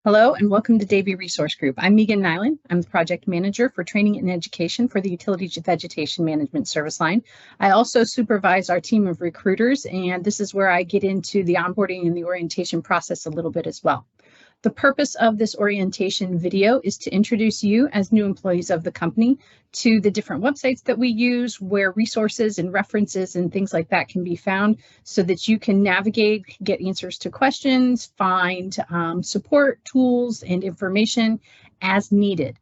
Hello and welcome to Davie Resource Group. I'm Megan Nyland. I'm the project manager for training and education for the Utility Vegetation Management Service Line. I also supervise our team of recruiters, and this is where I get into the onboarding and the orientation process a little bit as well. The purpose of this orientation video is to introduce you as new employees of the company to the different websites that we use, where resources and references and things like that can be found so that you can navigate, get answers to questions, find support, tools, and information as needed.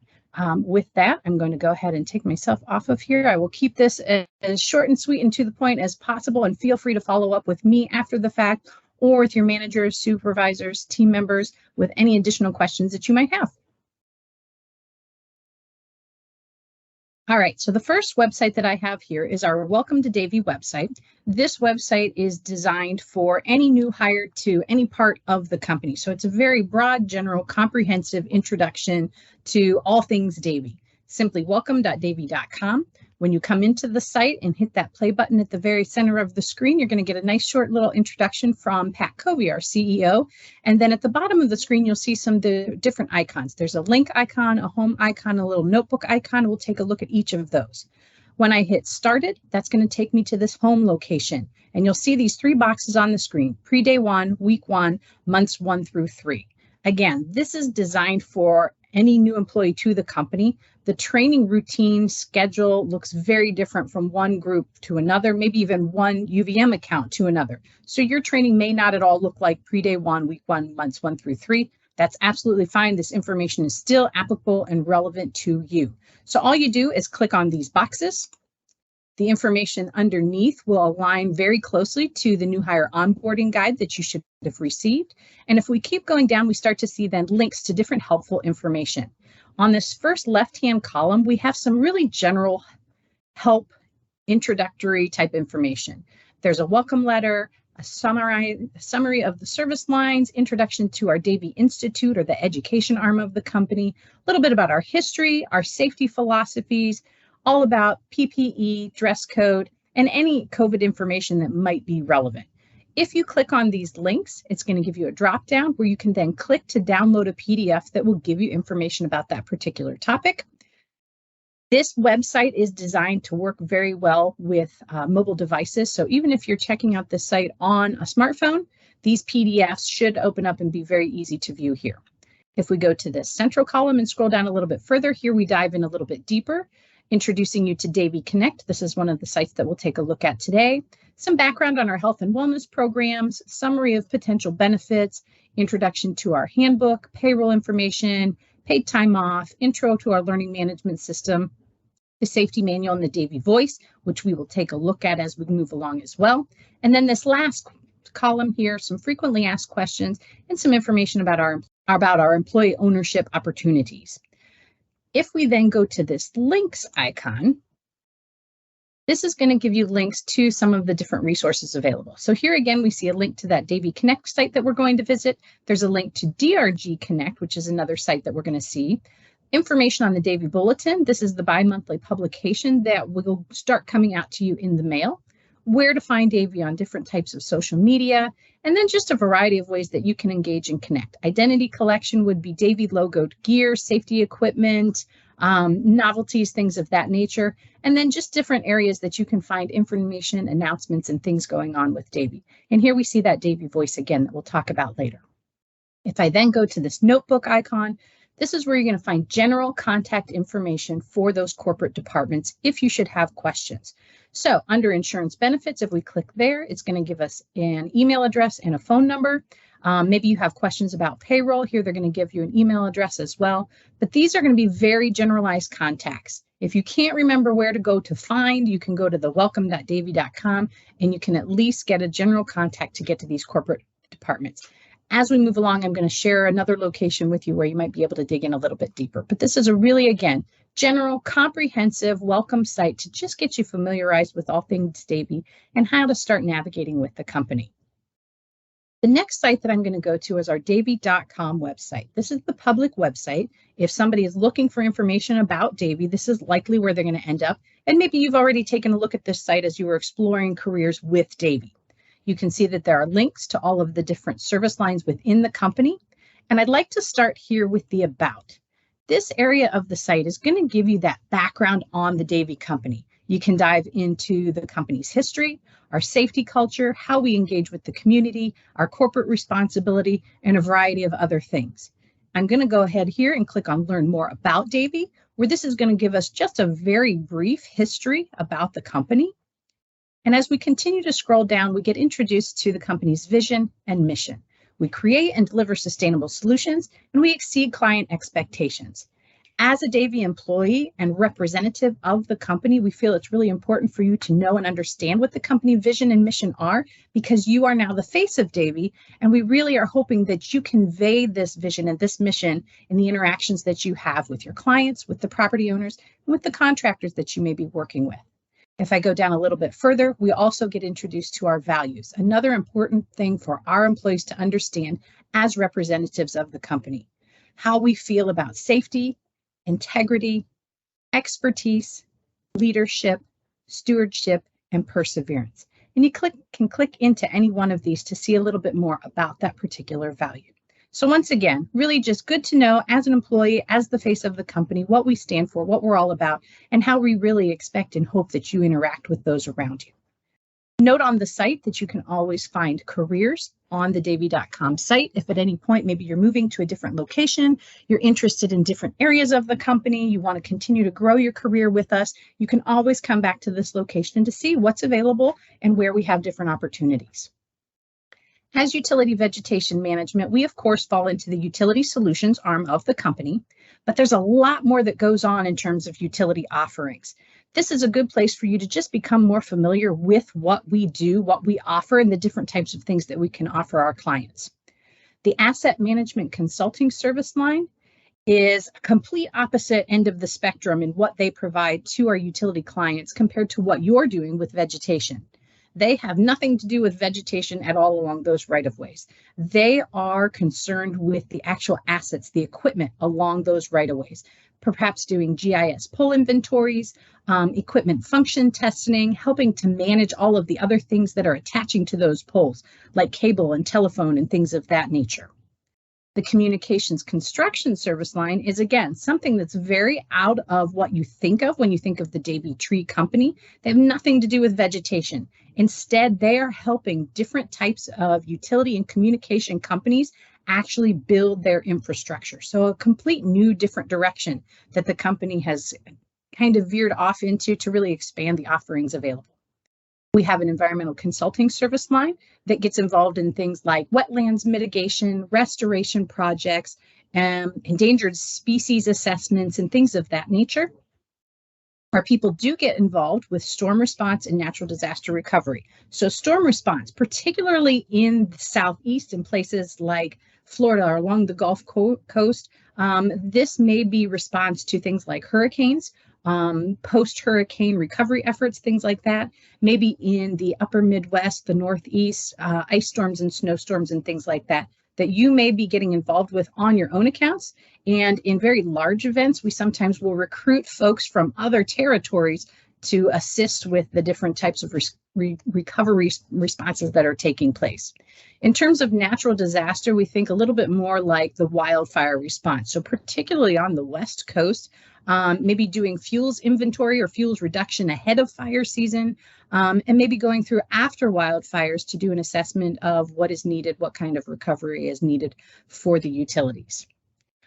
With that, I'm going to go ahead and take myself off of here. I will keep this as short and sweet and to the point as possible, and feel free to follow up with me after the fact or with your managers, supervisors, team members with any additional questions that you might have. All right, so the first website that I have here is our Welcome to Davie website. This website is designed for any new hire to any part of the company. So it's a very broad, general, comprehensive introduction to all things Davie. Simply welcome.davie.com. When you come into the site and hit that play button at the very center of the screen, you're going to get a nice short little introduction from Pat Covey, our CEO. And then at the bottom of the screen, you'll see some of the different icons. There's a link icon, a home icon, a little notebook icon. We'll take a look at each of those. When I hit started, that's going to take me to this home location. And you'll see these three boxes on the screen: pre-day one, week one, months 1 through 3. Again, this is designed for any new employee to the company. The training routine schedule looks very different from one group to another, maybe even one UVM account to another. So your training may not at all look like pre-day one, week one, months 1 through 3. That's absolutely fine. This information is still applicable and relevant to you. So all you do is click on these boxes. The information underneath will align very closely to the new hire onboarding guide that you should have received. And if we keep going down, we start to see then links to different helpful information. On this first left-hand column, we have some really general help, introductory type information. There's a welcome letter, a summary of the service lines, introduction to our Davie Institute or the education arm of the company, a little bit about our history, our safety philosophies, all about PPE, dress code, and any COVID information that might be relevant. If you click on these links, it's going to give you a drop down where you can then click to download a PDF that will give you information about that particular topic. This website is designed to work very well with mobile devices. So even if you're checking out the site on a smartphone, these PDFs should open up and be very easy to view here. If we go to this central column and scroll down a little bit further, here we dive in a little bit deeper, introducing you to Davie Connect. This is one of the sites that we'll take a look at today. Some background on our health and wellness programs, summary of potential benefits, introduction to our handbook, payroll information, paid time off, intro to our learning management system, the safety manual, and the Davie Voice, which we will take a look at as we move along as well. And then this last column here, some frequently asked questions and some information about our employee ownership opportunities. If we then go to this links icon, this is going to give you links to some of the different resources available. So here again, we see a link to that Davie Connect site that we're going to visit. There's a link to DRG Connect, which is another site that we're going to see. Information on the Davie Bulletin. This is the bi-monthly publication that will start coming out to you in the mail. Where to find Davie on different types of social media, and then just a variety of ways that you can engage and connect. Identity collection would be Davie logoed gear, safety equipment, novelties, things of that nature, and then just different areas that you can find information, announcements, and things going on with Davie. And here we see that Davie Voice again that we'll talk about later. If I then go to this notebook icon, this is where you're going to find general contact information for those corporate departments if you should have questions. So under insurance benefits, if we click there, it's going to give us an email address and a phone number. Maybe you have questions about payroll. Here they're going to give you an email address as well. But these are going to be very generalized contacts. If you can't remember where to go to find, you can go to the welcome.davie.com and you can at least get a general contact to get to these corporate departments. As we move along, I'm going to share another location with you where you might be able to dig in a little bit deeper. But this is a really, again, general, comprehensive, welcome site to just get you familiarized with all things Davie and how to start navigating with the company. The next site that I'm going to go to is our davie.com website. This is the public website. If somebody is looking for information about Davie, this is likely where they're going to end up. And maybe you've already taken a look at this site as you were exploring careers with Davie. You can see that there are links to all of the different service lines within the company. And I'd like to start here with the About. This area of the site is going to give you that background on the Davie Company. You can dive into the company's history, our safety culture, how we engage with the community, our corporate responsibility, and a variety of other things. I'm going to go ahead here and click on Learn More About Davie, where this is going to give us just a very brief history about the company. And as we continue to scroll down, we get introduced to the company's vision and mission. We create and deliver sustainable solutions, and we exceed client expectations. As a Davie employee and representative of the company, we feel it's really important for you to know and understand what the company vision and mission are, because you are now the face of Davie, and we really are hoping that you convey this vision and this mission in the interactions that you have with your clients, with the property owners, and with the contractors that you may be working with. If I go down a little bit further, we also get introduced to our values, another important thing for our employees to understand as representatives of the company. How we feel about safety, integrity, expertise, leadership, stewardship, and perseverance. And you can click into any one of these to see a little bit more about that particular value. So once again, really just good to know as an employee, as the face of the company, what we stand for, what we're all about, and how we really expect and hope that you interact with those around you. Note on the site that you can always find careers on the Davie.com site. If at any point, maybe you're moving to a different location, you're interested in different areas of the company, you want to continue to grow your career with us, you can always come back to this location to see what's available and where we have different opportunities. As utility vegetation management, we of course fall into the utility solutions arm of the company, but there's a lot more that goes on in terms of utility offerings. This is a good place for you to just become more familiar with what we do, what we offer, and the different types of things that we can offer our clients. The asset management consulting service line is a complete opposite end of the spectrum in what they provide to our utility clients compared to what you're doing with vegetation. They have nothing to do with vegetation at all along those right-of-ways. They are concerned with the actual assets, the equipment along those right-of-ways, perhaps doing GIS pole inventories, equipment function testing, helping to manage all of the other things that are attaching to those poles, like cable and telephone and things of that nature. The communications construction service line is, again, something that's very out of what you think of when you think of the Davie Tree Company. They have nothing to do with vegetation. Instead, they are helping different types of utility and communication companies actually build their infrastructure. So a complete new, different direction that the company has kind of veered off into to really expand the offerings available. We have an environmental consulting service line that gets involved in things like wetlands mitigation, restoration projects, endangered species assessments, and things of that nature. Our people do get involved with storm response and natural disaster recovery. So storm response, particularly in the Southeast in places like Florida or along the Gulf Coast, this may be response to things like hurricanes, post-hurricane recovery efforts, things like that. Maybe in the upper Midwest, the Northeast, ice storms and snowstorms and things like that, that you may be getting involved with on your own accounts. And in very large events, we sometimes will recruit folks from other territories to assist with the different types of recovery responses that are taking place. In terms of natural disaster, we think a little bit more like the wildfire response. So particularly on the West Coast, maybe doing fuels inventory or fuels reduction ahead of fire season, and maybe going through after wildfires to do an assessment of what is needed, what kind of recovery is needed for the utilities.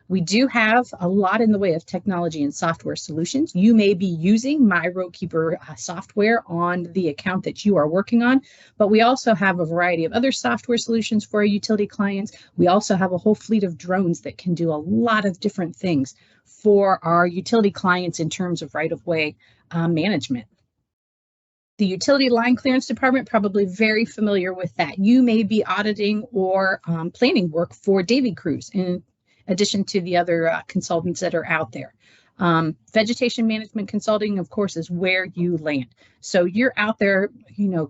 We do have a lot in the way of technology and software solutions. You may be using MyRoadkeeper software on the account that you are working on, but we also have a variety of other software solutions for our utility clients. We also have a whole fleet of drones that can do a lot of different things for our utility clients in terms of right-of-way management. The utility line clearance department, probably very familiar with that. You may be auditing or planning work for Davie crews in addition to the other consultants that are out there. Vegetation management consulting, of course, is where you land. So you're out there,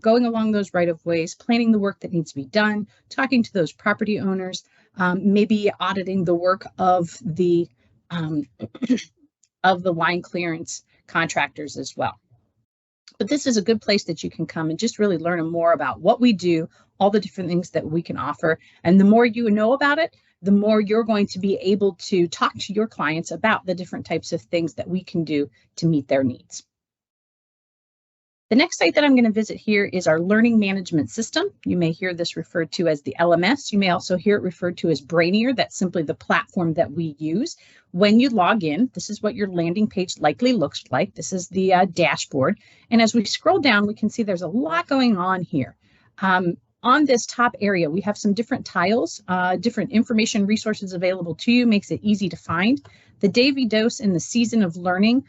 going along those right-of-ways, planning the work that needs to be done, talking to those property owners, maybe auditing the work of the line clearance contractors as well. But this is a good place that you can come and just really learn more about what we do, all the different things that we can offer. And the more you know about it, the more you're going to be able to talk to your clients about the different types of things that we can do to meet their needs. The next site that I'm going to visit here is our learning management system. You may hear this referred to as the LMS. You may also hear it referred to as Brainier. That's simply the platform that we use. When you log in, this is what your landing page likely looks like. This is the dashboard. And as we scroll down, we can see there's a lot going on here. On this top area, we have some different tiles, different information resources available to you, makes it easy to find. The Davy Dose and the Season of Learning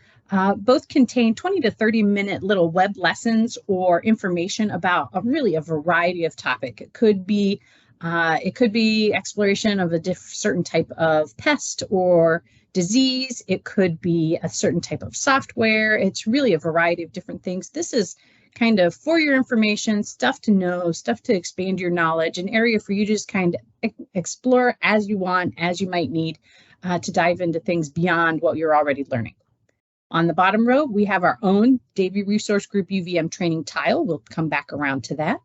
both contain 20 to 30-minute little web lessons or information about really a variety of topic. It could be exploration of a certain type of pest or disease. It could be a certain type of software. It's really a variety of different things. This is kind of for your information, stuff to know, stuff to expand your knowledge, an area for you to just kind of explore as you want, as you might need to dive into things beyond what you're already learning. On the bottom row, we have our own Davy Resource Group UVM training tile. We'll come back around to that.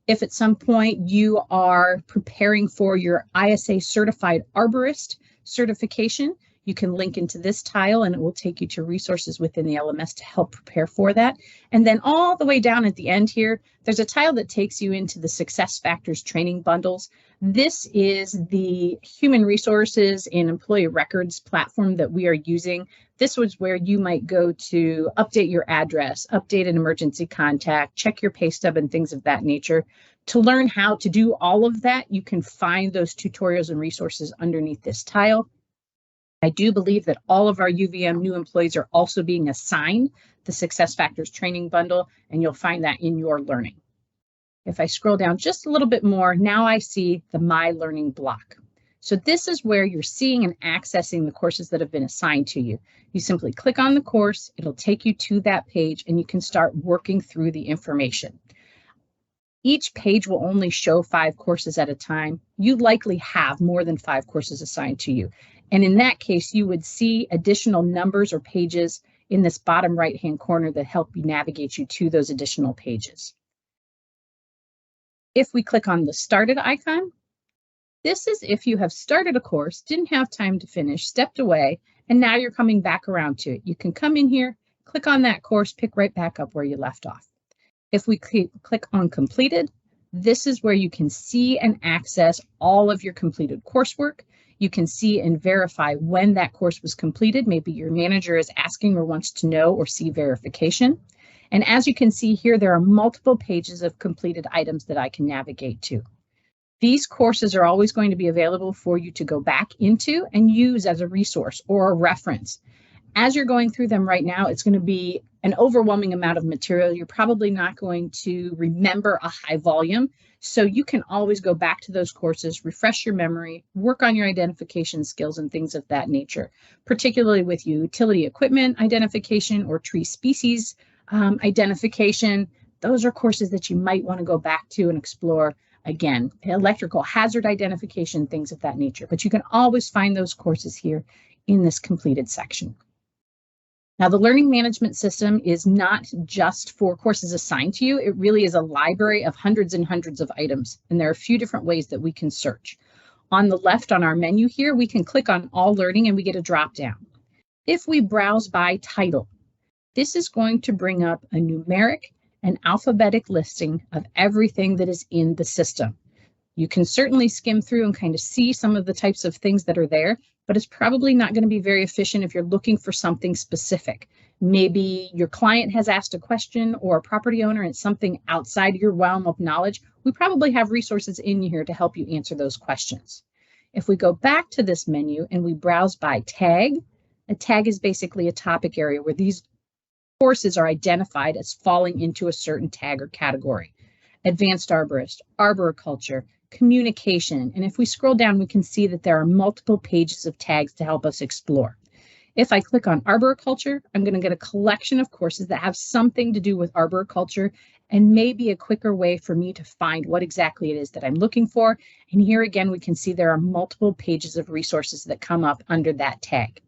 If at some point you are preparing for your ISA Certified Arborist certification, you can link into this tile and it will take you to resources within the LMS to help prepare for that. And then all the way down at the end here, there's a tile that takes you into the Success Factors training bundles. This is the human resources and employee records platform that we are using. This was where you might go to update your address, update an emergency contact, check your pay stub and things of that nature. To learn how to do all of that, you can find those tutorials and resources underneath this tile. I do believe that all of our UVM new employees are also being assigned the Success Factors training bundle, and you'll find that in your learning. If I scroll down just a little bit more, now I see the My Learning block. So this is where you're seeing and accessing the courses that have been assigned to you. You simply click on the course, it'll take you to that page, and you can start working through the information. Each page will only show 5 courses at a time. You likely have more than 5 courses assigned to you. And in that case, you would see additional numbers or pages in this bottom right-hand corner that help you navigate you to those additional pages. If we click on the Started icon, this is if you have started a course, didn't have time to finish, stepped away, and now you're coming back around to it. You can come in here, click on that course, pick right back up where you left off. If we click on Completed, this is where you can see and access all of your completed coursework. You can see and verify when that course was completed. Maybe your manager is asking or wants to know or see verification. And as you can see here, there are multiple pages of completed items that I can navigate to. These courses are always going to be available for you to go back into and use as a resource or a reference. As you're going through them right now, it's going to be an overwhelming amount of material. You're probably not going to remember a high volume. So you can always go back to those courses, refresh your memory, work on your identification skills and things of that nature, particularly with utility equipment identification or tree species identification. Those are courses that you might want to go back to and explore again. Electrical hazard identification, things of that nature. But you can always find those courses here in this completed section. Now, the learning management system is not just for courses assigned to you. It really is a library of hundreds and hundreds of items, and there are a few different ways that we can search. On the left on our menu here, we can click on All Learning and we get a drop down. If we browse by title, this is going to bring up a numeric and alphabetic listing of everything that is in the system. You can certainly skim through and kind of see some of the types of things that are there, but it's probably not going to be very efficient if you're looking for something specific. Maybe your client has asked a question or a property owner and it's something outside your realm of knowledge. We probably have resources in here to help you answer those questions. If we go back to this menu and we browse by tag, a tag is basically a topic area where these courses are identified as falling into a certain tag or category. Advanced arborist, arboriculture, communication, and if we scroll down, we can see that there are multiple pages of tags to help us explore. If I click on arboriculture, I'm going to get a collection of courses that have something to do with arboriculture and maybe a quicker way for me to find what exactly it is that I'm looking for. And here again, we can see there are multiple pages of resources that come up under that tag.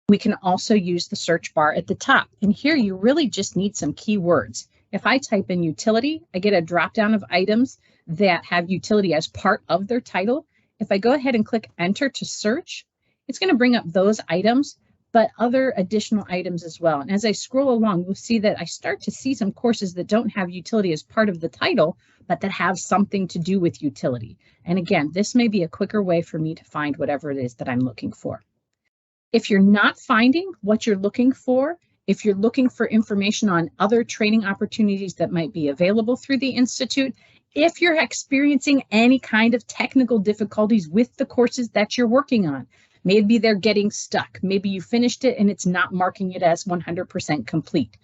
We can also use the search bar at the top, and here you really just need some keywords. If I type in utility, I get a drop down of items that have utility as part of their title. If I go ahead and click enter to search, it's going to bring up those items, but other additional items as well. And as I scroll along, you'll see that I start to see some courses that don't have utility as part of the title, but that have something to do with utility. And again, this may be a quicker way for me to find whatever it is that I'm looking for. If you're not finding what you're looking for, if you're looking for information on other training opportunities that might be available through the Institute, if you're experiencing any kind of technical difficulties with the courses that you're working on, maybe they're getting stuck, maybe you finished it and it's not marking it as 100% complete.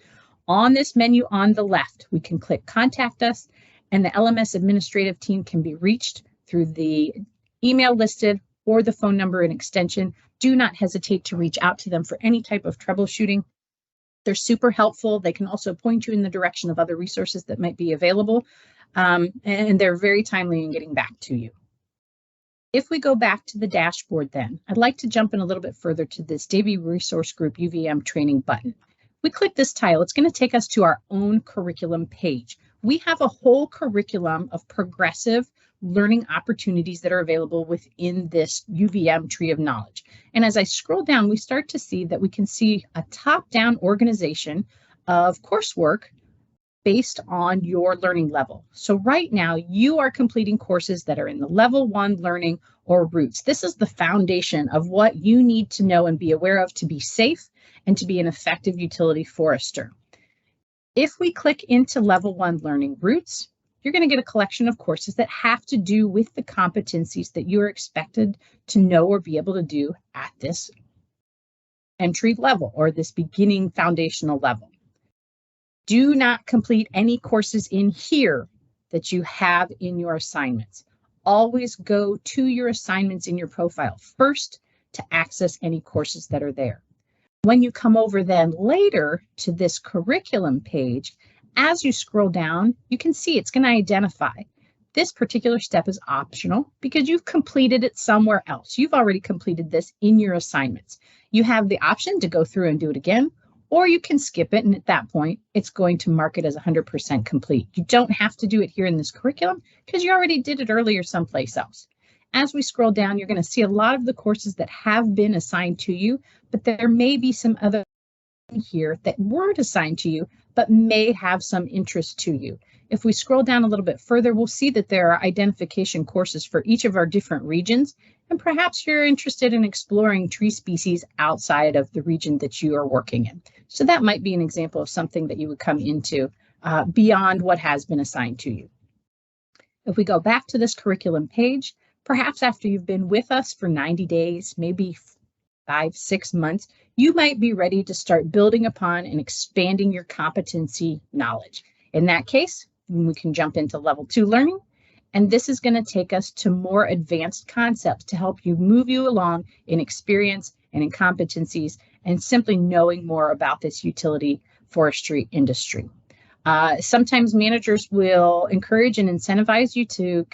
On this menu on the left, we can click Contact Us, and the LMS administrative team can be reached through the email listed or the phone number and extension. Do not hesitate to reach out to them for any type of troubleshooting. They're super helpful. They can also point you in the direction of other resources that might be available, and they're very timely in getting back to you. If we go back to the dashboard then, I'd like to jump in a little bit further to this Davie Resource Group UVM training button. We click this tile, it's going to take us to our own curriculum page. We have a whole curriculum of progressive learning opportunities that are available within this UVM tree of knowledge. And as I scroll down, we start to see that we can see a top-down organization of coursework based on your learning level. So right now you are completing courses that are in the level 1 learning or roots. This is the foundation of what you need to know and be aware of to be safe and to be an effective utility forester. If we click into level 1 learning roots, you're going to get a collection of courses that have to do with the competencies that you're expected to know or be able to do at this entry level or this beginning foundational level. Do not complete any courses in here that you have in your assignments. Always go to your assignments in your profile first to access any courses that are there. When you come over then later to this curriculum page, as you scroll down, you can see it's going to identify this particular step is optional because you've completed it somewhere else. You've already completed this in your assignments. You have the option to go through and do it again, or you can skip it, and at that point, it's going to mark it as 100% complete. You don't have to do it here in this curriculum because you already did it earlier someplace else. As we scroll down, you're going to see a lot of the courses that have been assigned to you, but there may be some other here that weren't assigned to you, but may have some interest to you. If we scroll down a little bit further, we'll see that there are identification courses for each of our different regions, and perhaps you're interested in exploring tree species outside of the region that you are working in. So that might be an example of something that you would come into beyond what has been assigned to you. If we go back to this curriculum page, perhaps after you've been with us for 90 days, maybe 5-6 months, you might be ready to start building upon and expanding your competency knowledge. In that case, we can jump into level 2 learning, and this is going to take us to more advanced concepts to help you move you along in experience and in competencies and simply knowing more about this utility forestry industry. Sometimes managers will encourage and incentivize you to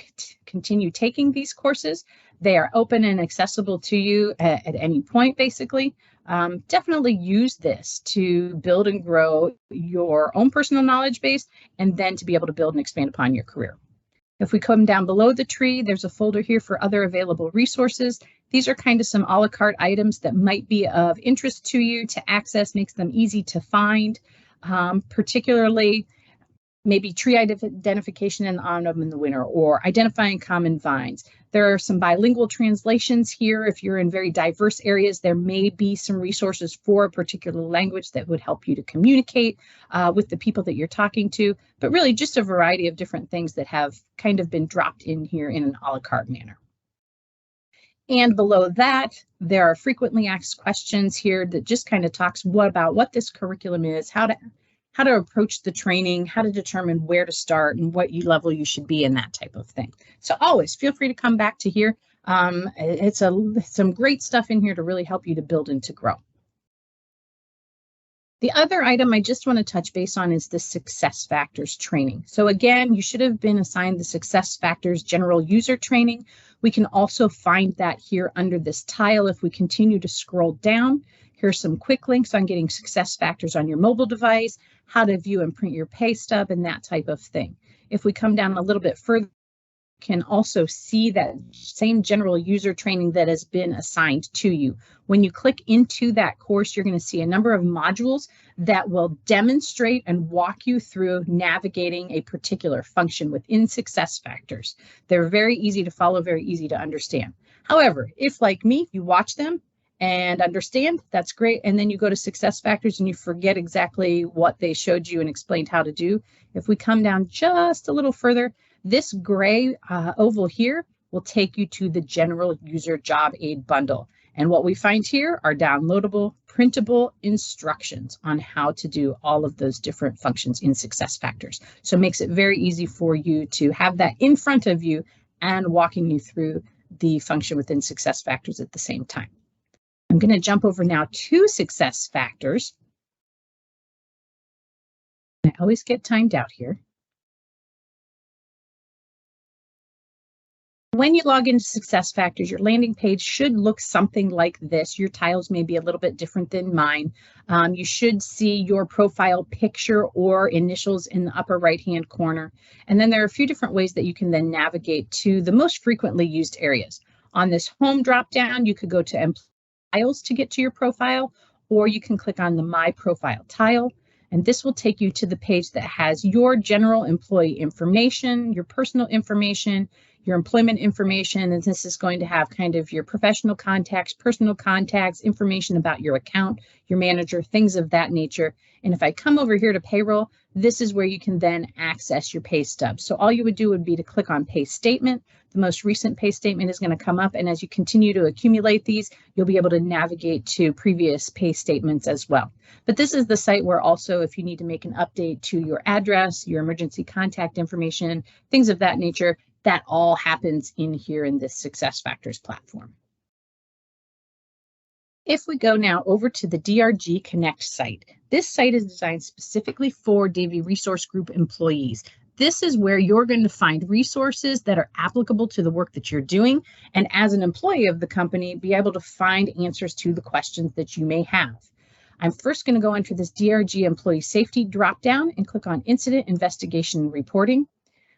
continue taking these courses. They are open and accessible to you at any point, basically. Definitely use this to build and grow your own personal knowledge base and then to be able to build and expand upon your career. If we come down below the tree, there's a folder here for other available resources. These are kind of some a la carte items that might be of interest to you to access, makes them easy to find, particularly maybe tree identification in the autumn and the winter, or identifying common vines. There are some bilingual translations here. If you're in very diverse areas, there may be some resources for a particular language that would help you to communicate with the people that you're talking to, but really just a variety of different things that have kind of been dropped in here in an a la carte manner. And below that, there are frequently asked questions here that just kind of talks about what this curriculum is, how to approach the training, how to determine where to start and what level you should be in, that type of thing. So always feel free to come back to here. It's some great stuff in here to really help you to build and to grow. The other item I just want to touch base on is the Success Factors training. So again, you should have been assigned the Success Factors General User Training. We can also find that here under this tile. If we continue to scroll down, here's some quick links on getting success factors on your mobile device, how to view and print your pay stub, and that type of thing. If we come down a little bit further, can also see that same general user training that has been assigned to you. When you click into that course, you're going to see a number of modules that will demonstrate and walk you through navigating a particular function within SuccessFactors. They're very easy to follow, very easy to understand. However, if like me, you watch them and understand, that's great. And then you go to SuccessFactors and you forget exactly what they showed you and explained how to do. If we come down just a little further, this gray oval here will take you to the general user job aid bundle. And what we find here are downloadable, printable instructions on how to do all of those different functions in SuccessFactors. So it makes it very easy for you to have that in front of you and walking you through the function within SuccessFactors at the same time. I'm going to jump over now to SuccessFactors. I always get timed out here. When you log into SuccessFactors, your landing page should look something like this. Your tiles may be a little bit different than mine. You should see your profile picture or initials in the upper right-hand corner. And then there are a few different ways that you can then navigate to the most frequently used areas. On this home drop-down, you could go to tiles to get to your profile, or you can click on the My Profile tile. And this will take you to the page that has your general employee information, your personal information, your employment information, and this is going to have kind of your professional contacts, personal contacts, information about your account, your manager, things of that nature. And if I come over here to payroll, this is where you can then access your pay stub. So all you would do would be to click on pay statement. The most recent pay statement is going to come up, and as you continue to accumulate these, you'll be able to navigate to previous pay statements as well. But this is the site where also if you need to make an update to your address, your emergency contact information, things of that nature, that all happens in here in this SuccessFactors platform. If we go now over to the DRG Connect site, this site is designed specifically for Davie Resource Group employees. This is where you're going to find resources that are applicable to the work that you're doing, and as an employee of the company, be able to find answers to the questions that you may have. I'm first going to go into this DRG Employee Safety dropdown and click on Incident Investigation and Reporting.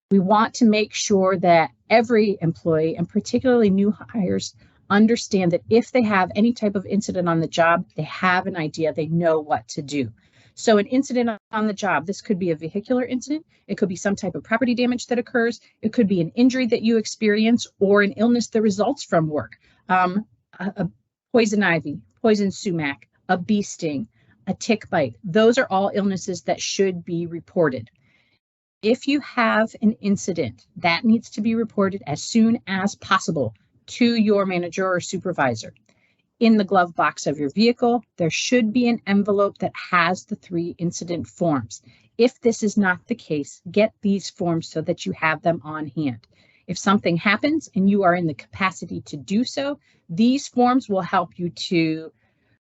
We want to make sure that every employee, and particularly new hires, understand that if they have any type of incident on the job, they have an idea, they know what to do. So an incident on the job, this could be a vehicular incident, it could be some type of property damage that occurs, it could be an injury that you experience or an illness that results from work. A poison ivy, poison sumac, a bee sting, a tick bite, those are all illnesses that should be reported. If you have an incident, that needs to be reported as soon as possible to your manager or supervisor. In the glove box of your vehicle, there should be an envelope that has the 3 incident forms. If this is not the case, get these forms so that you have them on hand. If something happens and you are in the capacity to do so, these forms will help you to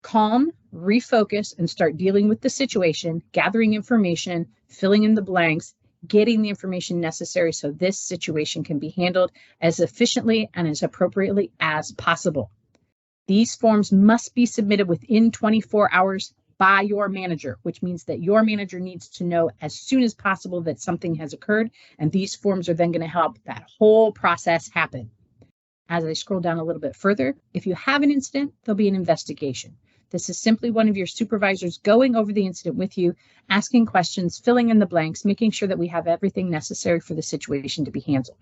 calm, refocus, and start dealing with the situation, gathering information, filling in the blanks, getting the information necessary so this situation can be handled as efficiently and as appropriately as possible. These forms must be submitted within 24 hours by your manager, which means that your manager needs to know as soon as possible that something has occurred, and these forms are then going to help that whole process happen. As I scroll down a little bit further, if you have an incident, there'll be an investigation. This is simply one of your supervisors going over the incident with you, asking questions, filling in the blanks, making sure that we have everything necessary for the situation to be handled.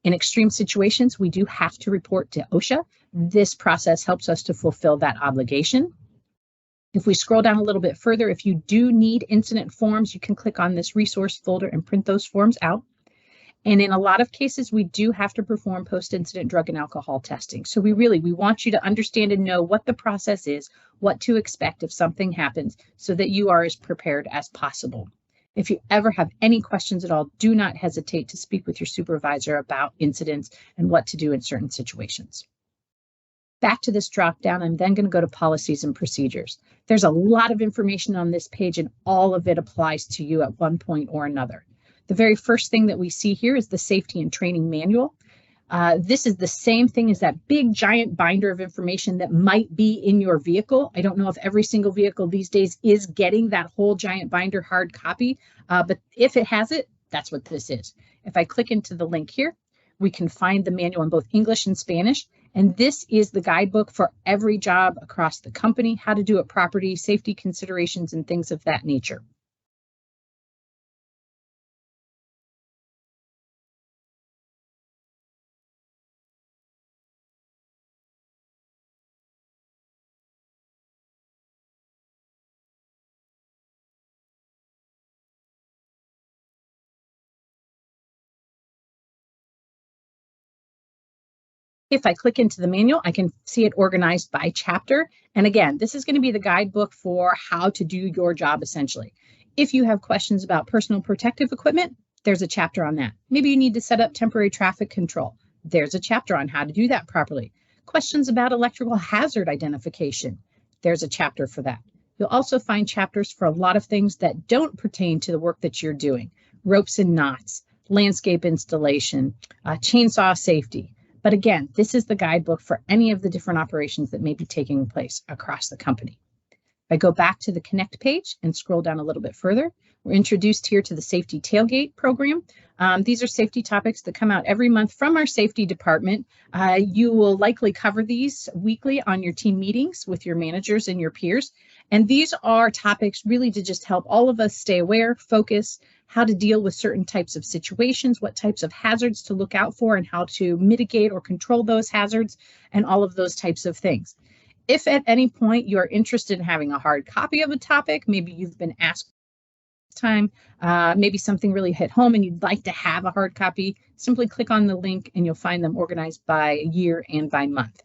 In extreme situations, we do have to report to OSHA. This process helps us to fulfill that obligation. If we scroll down a little bit further, if you do need incident forms, you can click on this resource folder and print those forms out. And in a lot of cases, we do have to perform post-incident drug and alcohol testing. So we want you to understand and know what the process is, what to expect if something happens, so that you are as prepared as possible. If you ever have any questions at all, do not hesitate to speak with your supervisor about incidents and what to do in certain situations. Back to this drop down, I'm then going to go to policies and procedures. There's a lot of information on this page, and all of it applies to you at one point or another. The very first thing that we see here is the safety and training manual. This is the same thing as that big giant binder of information that might be in your vehicle. I don't know if every single vehicle these days is getting that whole giant binder hard copy, but if it has it, that's what this is. If I click into the link here, We can find the manual in both English and Spanish. And this is the guidebook for every job across the company, how to do it properly, safety considerations, and things of that nature. If I click into the manual, I can see it organized by chapter. And again, this is going to be the guidebook for how to do your job essentially. If you have questions about personal protective equipment, there's a chapter on that. Maybe you need to set up temporary traffic control. There's a chapter on how to do that properly. Questions about electrical hazard identification. There's a chapter for that. You'll also find chapters for a lot of things that don't pertain to the work that you're doing. Ropes and knots, landscape installation, chainsaw safety. But again, this is the guidebook for any of the different operations that may be taking place across the company. If I go back to the Connect page and scroll down a little bit further, we're introduced here to the Safety Tailgate program. These are safety topics that come out every month from our safety department. You will likely cover these weekly on your team meetings with your managers and your peers. And these are topics really to just help all of us stay aware, focus, how to deal with certain types of situations, what types of hazards to look out for, and how to mitigate or control those hazards, and all of those types of things. If at any point you're interested in having a hard copy of a topic, maybe you've been asked time, maybe something really hit home and you'd like to have a hard copy, simply click on the link and you'll find them organized by year and by month.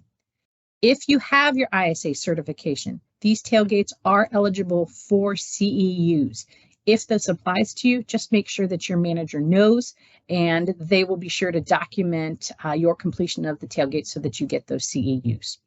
If you have your ISA certification, these tailgates are eligible for CEUs. If this applies to you, just make sure that your manager knows, and they will be sure to document your completion of the tailgate so that you get those CEUs.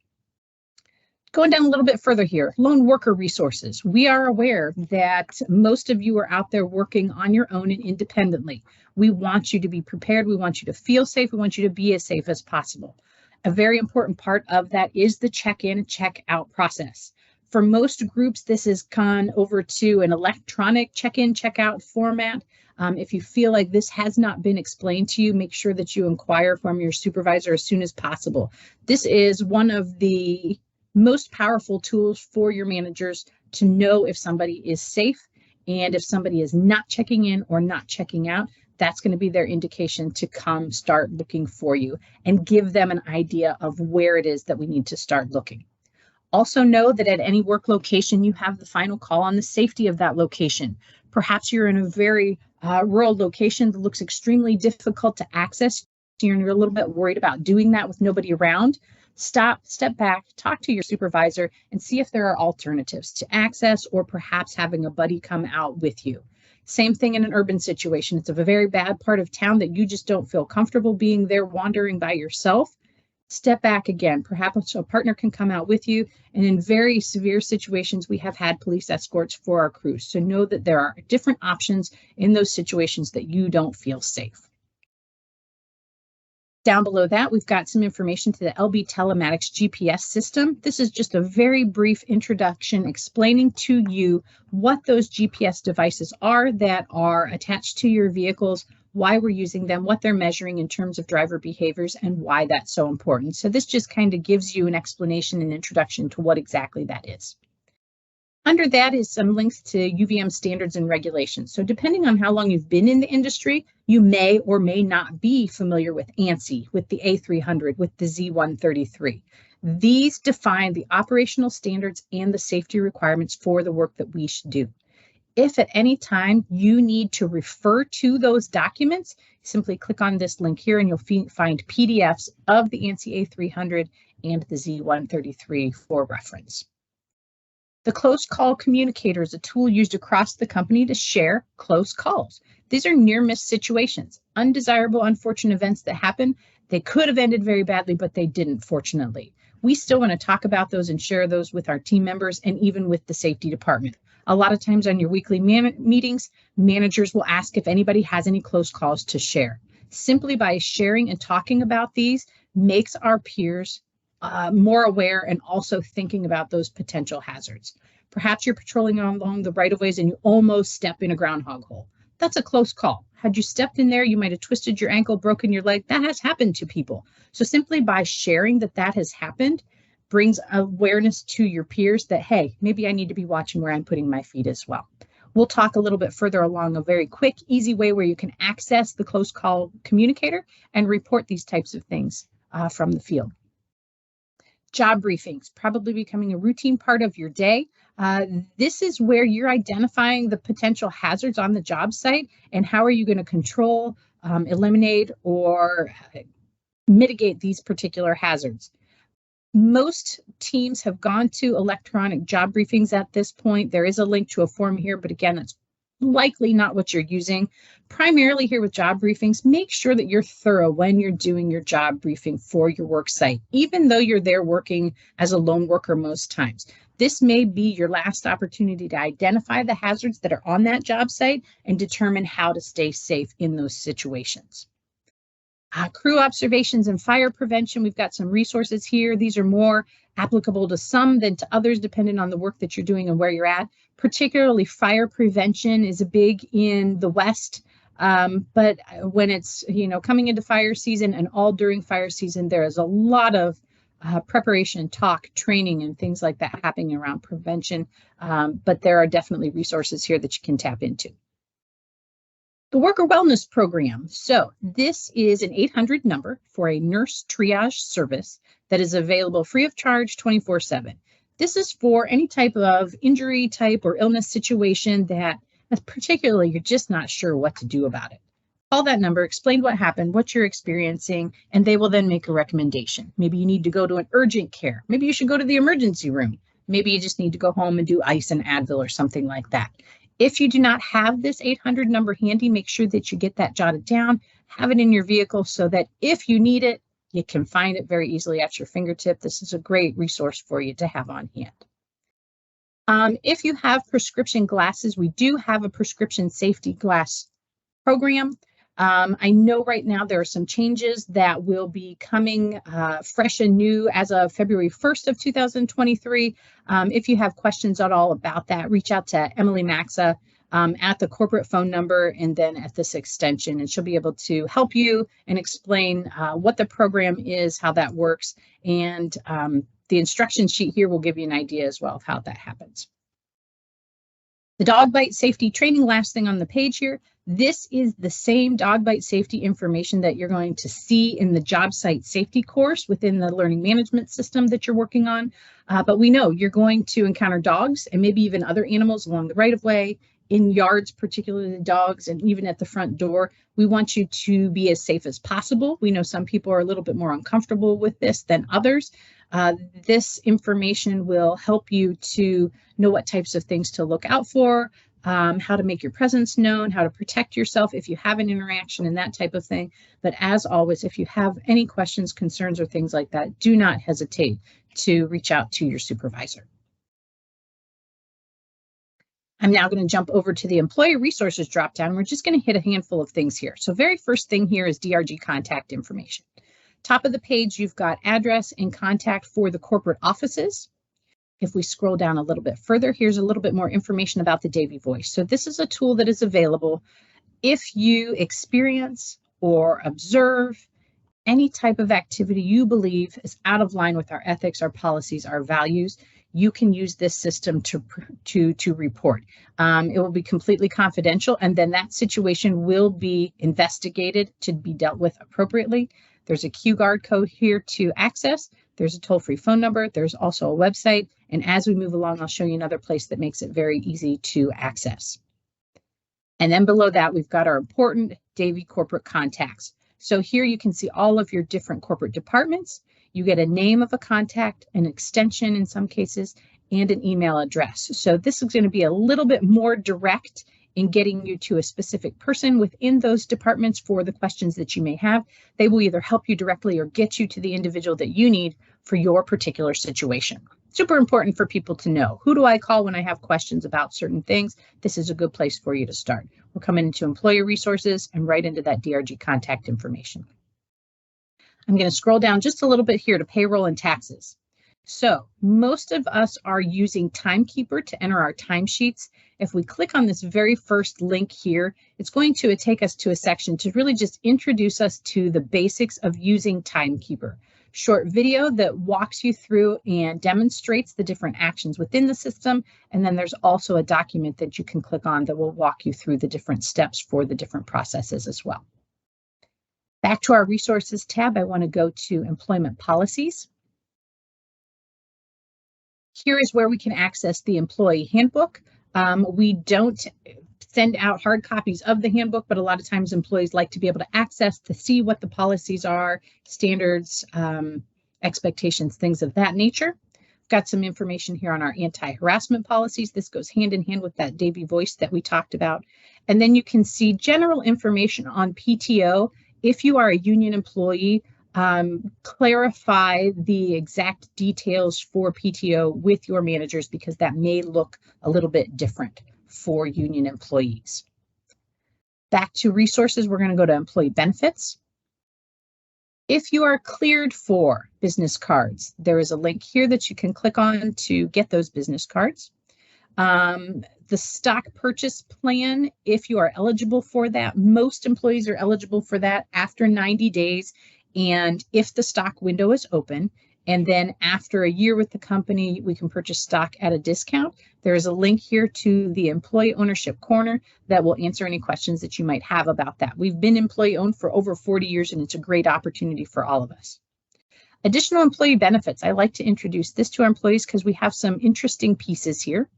Going down a little bit further here, lone worker resources. We are aware that most of you are out there working on your own and independently. We want you to be prepared. We want you to feel safe. We want you to be as safe as possible. A very important part of that is the check-in and check-out process. For most groups, this has gone over to an electronic check-in, check-out format. If you feel like this has not been explained to you, make sure that you inquire from your supervisor as soon as possible. This is one of the most powerful tools for your managers to know if somebody is safe, and if somebody is not checking in or not checking out, that's going to be their indication to come start looking for you and give them an idea of where it is that we need to start looking. Also know that at any work location, you have the final call on the safety of that location. Perhaps you're in a very rural location that looks extremely difficult to access. You're a little bit worried about doing that with nobody around. Stop, step back, talk to your supervisor, and see if there are alternatives to access, or perhaps having a buddy come out with you. Same thing in an urban situation. It's a very bad part of town that you just don't feel comfortable being there wandering by yourself. Step back again. Perhaps a partner can come out with you. And in very severe situations, we have had police escorts for our crews. So know that there are different options in those situations that you don't feel safe. Down below that, we've got some information to the LB Telematics GPS system. This is just a very brief introduction explaining to you what those GPS devices are that are attached to your vehicles, why we're using them, what they're measuring in terms of driver behaviors, and why that's so important. So this just kind of gives you an explanation and introduction to what exactly that is. Under that is some links to UVM standards and regulations. So depending on how long you've been in the industry, you may or may not be familiar with ANSI, with the A300, with the Z133. These define the operational standards and the safety requirements for the work that we should do. If at any time you need to refer to those documents, simply click on this link here and you'll find PDFs of the ANSI A300 and the Z133 for reference. The close call communicator is a tool used across the company to share close calls. These are near-miss situations, undesirable, unfortunate events that happen. They could have ended very badly, but they didn't, fortunately. We still want to talk about those and share those with our team members and even with the safety department. A lot of times on your weekly meetings, managers will ask if anybody has any close calls to share. Simply by sharing and talking about these makes our peers more aware and also thinking about those potential hazards. Perhaps you're patrolling along the right-of-ways and you almost step in a groundhog hole. That's a close call. Had you stepped in there, you might have twisted your ankle, broken your leg. That has happened to people. So simply by sharing that that has happened brings awareness to your peers that, hey, maybe I need to be watching where I'm putting my feet as well. We'll talk a little bit further along a very quick, easy way where you can access the close call communicator and report these types of things from the field. Job briefings, probably becoming a routine part of your day. This is where you're identifying the potential hazards on the job site and how are you going to control, eliminate, or mitigate these particular hazards. Most teams have gone to electronic job briefings at this point. There is a link to a form here, but again, it's likely not what you're using. Primarily here with job briefings, make sure that you're thorough when you're doing your job briefing for your work site, even though you're there working as a lone worker most times. This may be your last opportunity to identify the hazards that are on that job site and determine how to stay safe in those situations. Crew observations and fire prevention, we've got some resources here. These are more applicable to some than to others, depending on the work that you're doing and where you're at. Particularly fire prevention is a big in the West, but when it's coming into fire season and all during fire season, there is a lot of preparation, talk, training, and things like that happening around prevention, but there are definitely resources here that you can tap into. The Worker Wellness Program. So this is an 800 number for a nurse triage service that is available free of charge 24/7. This is for any type of injury type or illness situation that particularly you're just not sure what to do about it. Call that number, explain what happened, what you're experiencing, and they will then make a recommendation. Maybe you need to go to an urgent care. Maybe you should go to the emergency room. Maybe you just need to go home and do ice and Advil or something like that. If you do not have this 800 number handy, make sure that you get that jotted down, have it in your vehicle so that if you need it, you can find it very easily at your fingertip. This is a great resource for you to have on hand. If you have prescription glasses, we do have a prescription safety glass program. I know right now there are some changes that will be coming fresh and new as of February 1st of 2023. If you have questions at all about that, reach out to Emily Maxa at the corporate phone number and then at this extension, and she'll be able to help you and explain what the program is, how that works, and the instruction sheet here will give you an idea as well of how that happens. The dog bite safety training, last thing on the page here. This is the same dog bite safety information that you're going to see in the job site safety course within the learning management system that you're working on. But we know you're going to encounter dogs and maybe even other animals along the right of way, in yards, particularly dogs, and even at the front door. We want you to be as safe as possible. We know some people are a little bit more uncomfortable with this than others. This information will help you to know what types of things to look out for, how to make your presence known, how to protect yourself if you have an interaction and that type of thing. But as always, if you have any questions, concerns, or things like that, do not hesitate to reach out to your supervisor. I'm now going to jump over to the employee resources dropdown. We're just going to hit a handful of things here. So very first thing here is DRG contact information. Top of the page, you've got address and contact for the corporate offices. If we scroll down a little bit further, here's a little bit more information about the Davie Voice. So this is a tool that is available if you experience or observe any type of activity you believe is out of line with our ethics, our policies, our values. You can use this system to report. It will be completely confidential, and then that situation will be investigated to be dealt with appropriately. There's a QGuard code here to access. There's a toll-free phone number. There's also a website. And as we move along, I'll show you another place that makes it very easy to access. And then below that, we've got our important Davie corporate contacts. So here you can see all of your different corporate departments. You get a name of a contact, an extension in some cases, and an email address. So this is going to be a little bit more direct in getting you to a specific person within those departments for the questions that you may have. They will either help you directly or get you to the individual that you need for your particular situation. Super important for people to know. Who do I call when I have questions about certain things? This is a good place for you to start. We're coming into employee resources and right into that DRG contact information. I'm going to scroll down just a little bit here to payroll and taxes. So most of us are using Timekeeper to enter our timesheets. If we click on this very first link here, it's going to take us to a section to really just introduce us to the basics of using Timekeeper. Short video that walks you through and demonstrates the different actions within the system. And then there's also a document that you can click on that will walk you through the different steps for the different processes as well. Back to our resources tab, I want to go to employment policies. Here is where we can access the employee handbook. We don't send out hard copies of the handbook, but a lot of times employees like to be able to access to see what the policies are, standards, expectations, things of that nature. We've got some information here on our anti-harassment policies. This goes hand in hand with that Davey Voice that we talked about. And then you can see general information on PTO. If you are a union employee, clarify the exact details for PTO with your managers because that may look a little bit different for union employees. Back to resources, we're going to go to employee benefits. If you are cleared for business cards, there is a link here that you can click on to get those business cards. The stock purchase plan, if you are eligible for that, most employees are eligible for that after 90 days. And if the stock window is open, and then after a year with the company, we can purchase stock at a discount. There is a link here to the Employee Ownership Corner that will answer any questions that you might have about that. We've been employee owned for over 40 years, and it's a great opportunity for all of us. Additional employee benefits. I like to introduce this to our employees because we have some interesting pieces here.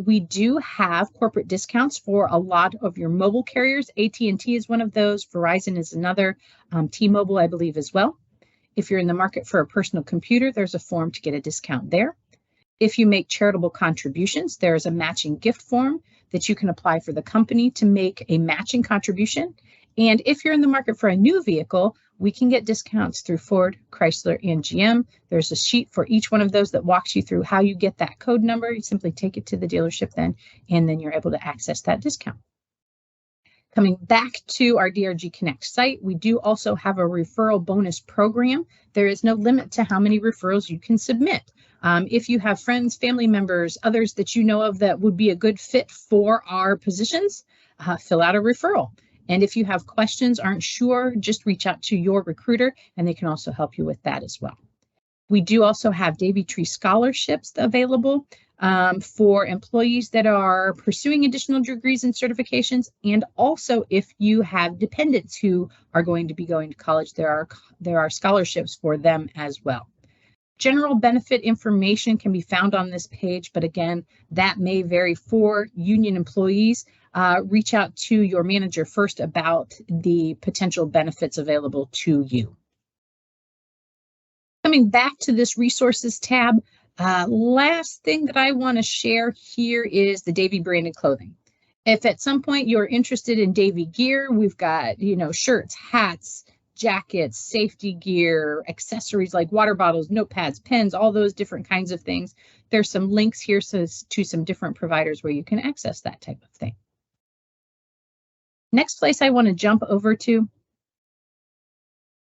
We do have corporate discounts for a lot of your mobile carriers. AT&T is one of those. Verizon is another. T-Mobile, I believe, as well. If you're in the market for a personal computer, there's a form to get a discount there. If you make charitable contributions, there is a matching gift form that you can apply for the company to make a matching contribution. And if you're in the market for a new vehicle, we can get discounts through Ford, Chrysler, and GM. There's a sheet for each one of those that walks you through how you get that code number. You simply take it to the dealership then, and then you're able to access that discount. Coming back to our DRG Connect site, we do also have a referral bonus program. There is no limit to how many referrals you can submit. If you have friends, family members, others that you know of that would be a good fit for our positions, fill out a referral. And if you have questions, aren't sure, just reach out to your recruiter and they can also help you with that as well. We do also have Davey Tree scholarships available for employees that are pursuing additional degrees and certifications. And also if you have dependents who are going to be going to college, there are scholarships for them as well. General benefit information can be found on this page, but again, that may vary for union employees. Reach out to your manager first about the potential benefits available to you. Coming back to this resources tab, last thing that I want to share here is the Davey branded clothing. If at some point you're interested in Davey gear, we've got, shirts, hats, jackets, safety gear, accessories like water bottles, notepads, pens, all those different kinds of things. There's some links here to some different providers where you can access that type of thing. Next place I want to jump over to,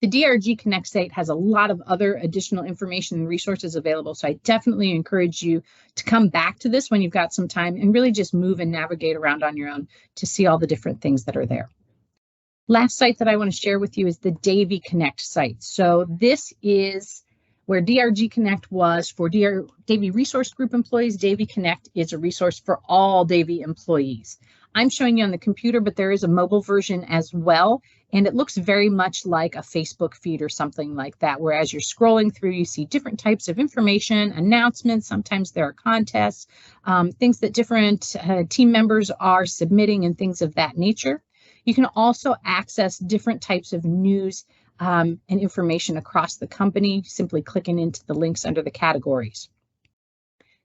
the DRG Connect site has a lot of other additional information and resources available. So I definitely encourage you to come back to this when you've got some time and really just move and navigate around on your own to see all the different things that are there. Last site that I want to share with you is the Davey Connect site. So this is where DRG Connect was for Davey Resource Group employees. Davey Connect is a resource for all Davey employees. I'm showing you on the computer, but there is a mobile version as well. And it looks very much like a Facebook feed or something like that, where as you're scrolling through, you see different types of information, announcements. Sometimes there are contests, things that different team members are submitting and things of that nature. You can also access different types of news and information across the company, simply clicking into the links under the categories.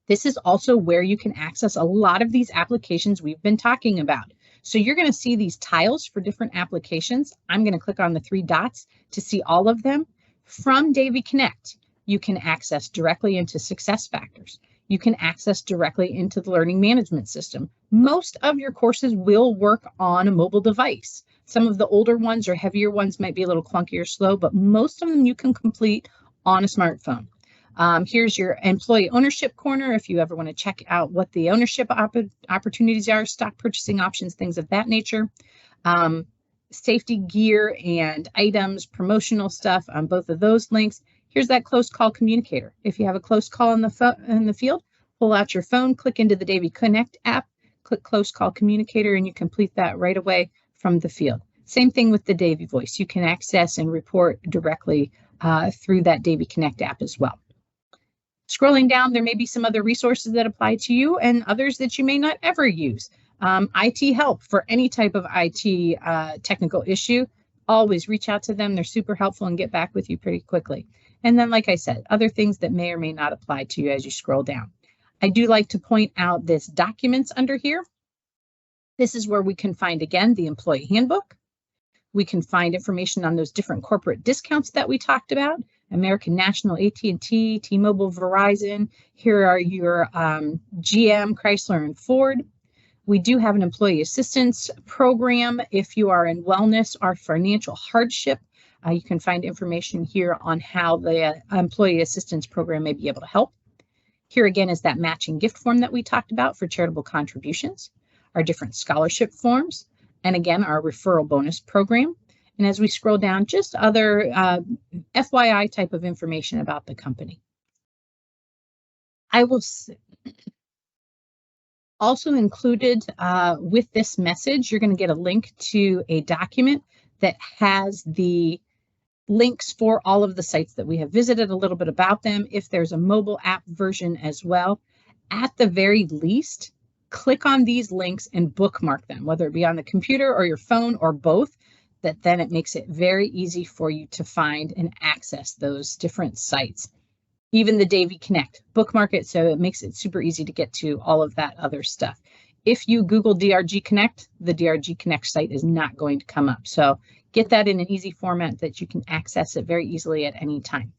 This is also where you can access a lot of these applications we've been talking about. So you're going to see these tiles for different applications. I'm going to click on the 3 dots to see all of them. From Davey Connect, you can access directly into SuccessFactors. You can access directly into the learning management system. Most of your courses will work on a mobile device. Some of the older ones or heavier ones might be a little clunky or slow, but most of them you can complete on a smartphone. Here's your employee ownership corner if you ever want to check out what the ownership opportunities are, stock purchasing options, things of that nature. Safety gear and items, promotional stuff on both of those links. Here's that close call communicator. If you have a close call in the field, pull out your phone, click into the Davy Connect app, click close call communicator, and you complete that right away from the field. Same thing with the Davy Voice. You can access and report directly through that Davy Connect app as well. Scrolling down, there may be some other resources that apply to you and others that you may not ever use. IT help for any type of IT technical issue. Always reach out to them. They're super helpful and get back with you pretty quickly. And then, like I said, other things that may or may not apply to you as you scroll down. I do like to point out this documents under here. This is where we can find, again, the employee handbook. We can find information on those different corporate discounts that we talked about. American National, AT&T, T-Mobile, Verizon. Here are your GM, Chrysler, and Ford. We do have an employee assistance program. If you are in wellness or financial hardship, you can find information here on how the employee assistance program may be able to help. Here again is that matching gift form that we talked about for charitable contributions, our different scholarship forms, and again, our referral bonus program. And as we scroll down, just other FYI type of information about the company. I will also included with this message, you're going to get a link to a document that has the links for all of the sites that we have visited, a little bit about them. If there's a mobile app version as well, at the very least, click on these links and bookmark them, whether it be on the computer or your phone or both, that then it makes it very easy for you to find and access those different sites. Even the Davy Connect, bookmark it so it makes it super easy to get to all of that other stuff. If you Google DRG Connect, the DRG Connect site is not going to come up. So get that in an easy format that you can access it very easily at any time.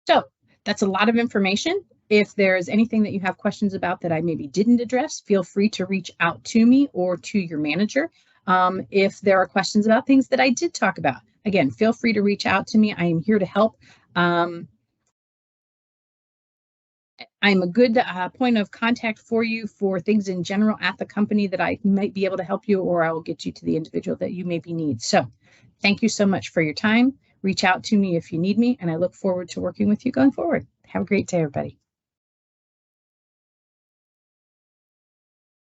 So that's a lot of information. If there's anything that you have questions about that I maybe didn't address, feel free to reach out to me or to your manager. If there are questions about things that I did talk about, again, feel free to reach out to me. I am here to help. I'm a good point of contact for you for things in general at the company that I might be able to help you, or I will get you to the individual that you maybe need. So thank you so much for your time. Reach out to me if you need me, and I look forward to working with you going forward. Have a great day, everybody.